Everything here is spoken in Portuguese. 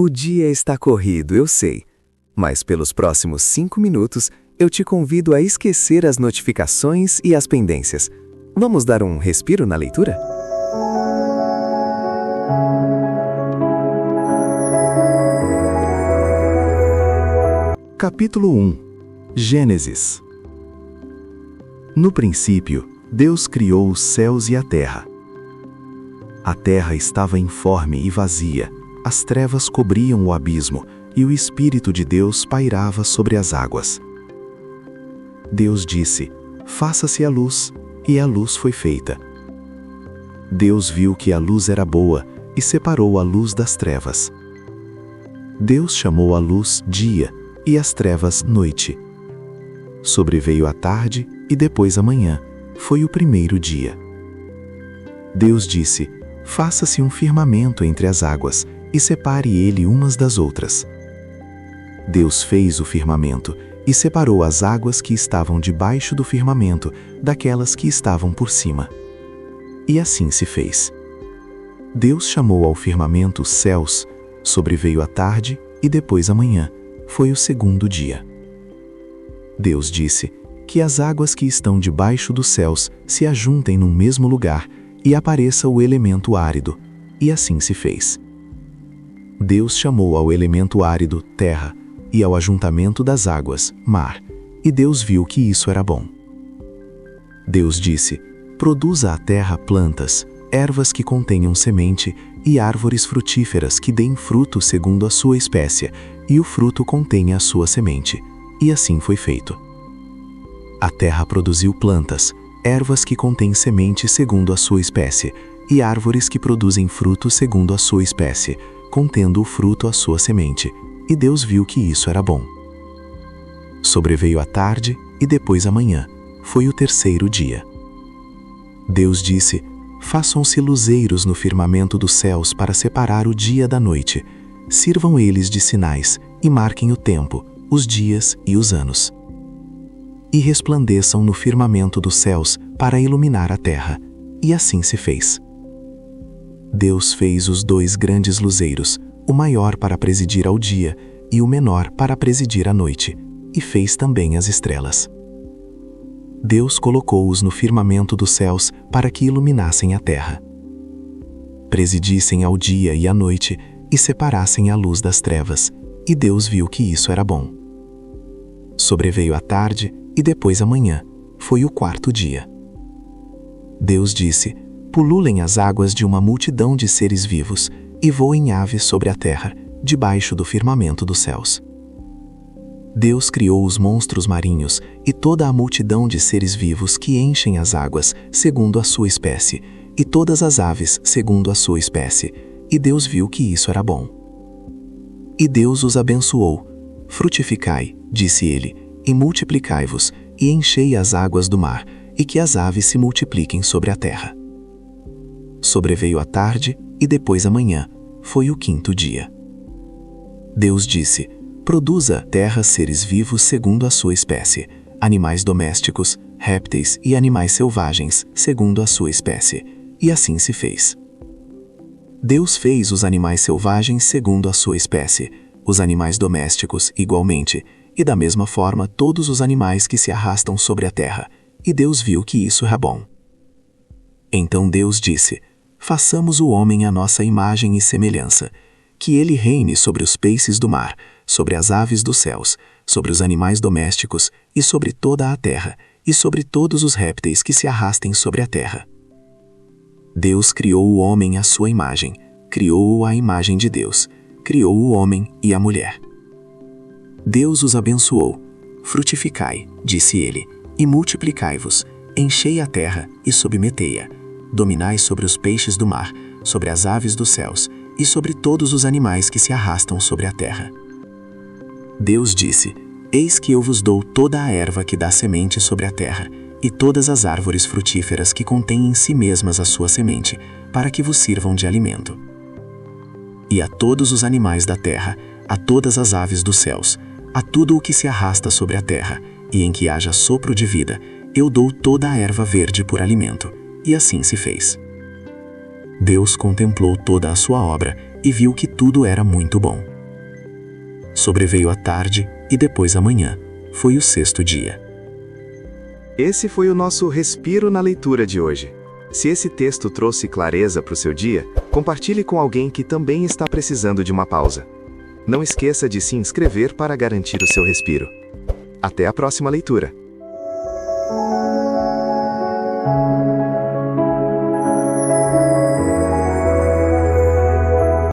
O dia está corrido, eu sei. Mas pelos próximos 5 minutos, eu te convido a esquecer as notificações e as pendências. Vamos dar um respiro na leitura? Capítulo 1. Gênesis. No princípio, Deus criou os céus e a terra. A terra estava informe e vazia, as trevas cobriam o abismo, e o Espírito de Deus pairava sobre as águas. Deus disse: faça-se a luz, e a luz foi feita. Deus viu que a luz era boa, e separou a luz das trevas. Deus chamou a luz dia, e as trevas noite. Sobreveio a tarde, e depois a manhã, foi o primeiro dia. Deus disse: faça-se um firmamento entre as águas, e separe ele umas das outras. Deus fez o firmamento, e separou as águas que estavam debaixo do firmamento, daquelas que estavam por cima. E assim se fez. Deus chamou ao firmamento os céus, sobreveio a tarde, e depois a manhã, foi o segundo dia. Deus disse: que as águas que estão debaixo dos céus se ajuntem num mesmo lugar, e apareça o elemento árido, e assim se fez. Deus chamou ao elemento árido terra, e ao ajuntamento das águas mar, e Deus viu que isso era bom. Deus disse: produza a terra plantas, ervas que contenham semente, e árvores frutíferas que deem fruto segundo a sua espécie, e o fruto contenha a sua semente. E assim foi feito. A terra produziu plantas, ervas que contêm semente segundo a sua espécie, e árvores que produzem fruto segundo a sua espécie, contendo o fruto a sua semente. E Deus viu que isso era bom. Sobreveio a tarde, e depois a manhã, foi o terceiro dia. Deus disse: façam-se luzeiros no firmamento dos céus para separar o dia da noite. Sirvam eles de sinais, e marquem o tempo, os dias e os anos. E resplandeçam no firmamento dos céus para iluminar a terra. E assim se fez. Deus fez os 2 grandes luzeiros, o maior para presidir ao dia e o menor para presidir à noite, e fez também as estrelas. Deus colocou-os no firmamento dos céus para que iluminassem a terra. Presidissem ao dia e à noite, e separassem a luz das trevas, e Deus viu que isso era bom. Sobreveio a tarde, e depois a manhã, foi o quarto dia. Deus disse: pululem as águas de uma multidão de seres vivos, e voem aves sobre a terra, debaixo do firmamento dos céus. Deus criou os monstros marinhos e toda a multidão de seres vivos que enchem as águas, segundo a sua espécie, e todas as aves, segundo a sua espécie, e Deus viu que isso era bom. E Deus os abençoou. Frutificai, disse ele, e multiplicai-vos, e enchei as águas do mar, e que as aves se multipliquem sobre a terra. Sobreveio a tarde, e depois a manhã, foi o quinto dia. Deus disse: produza a terra seres vivos segundo a sua espécie, animais domésticos, répteis e animais selvagens, segundo a sua espécie. E assim se fez. Deus fez os animais selvagens segundo a sua espécie, os animais domésticos igualmente, e da mesma forma todos os animais que se arrastam sobre a terra, e Deus viu que isso era bom. Então Deus disse: façamos o homem à nossa imagem e semelhança, que ele reine sobre os peixes do mar, sobre as aves dos céus, sobre os animais domésticos e sobre toda a terra, e sobre todos os répteis que se arrastem sobre a terra. Deus criou o homem à sua imagem, criou-o à imagem de Deus, criou o homem e a mulher. Deus os abençoou. Frutificai, disse ele, e multiplicai-vos, enchei a terra e submetei-a. Dominai sobre os peixes do mar, sobre as aves dos céus, e sobre todos os animais que se arrastam sobre a terra. Deus disse: eis que eu vos dou toda a erva que dá semente sobre a terra, e todas as árvores frutíferas que contêm em si mesmas a sua semente, para que vos sirvam de alimento. E a todos os animais da terra, a todas as aves dos céus, a tudo o que se arrasta sobre a terra, e em que haja sopro de vida, eu dou toda a erva verde por alimento. E assim se fez. Deus contemplou toda a sua obra, e viu que tudo era muito bom. Sobreveio a tarde e depois a manhã. Foi o 6º dia. Esse foi o nosso respiro na leitura de hoje. Se esse texto trouxe clareza para o seu dia, compartilhe com alguém que também está precisando de uma pausa. Não esqueça de se inscrever para garantir o seu respiro. Até a próxima leitura!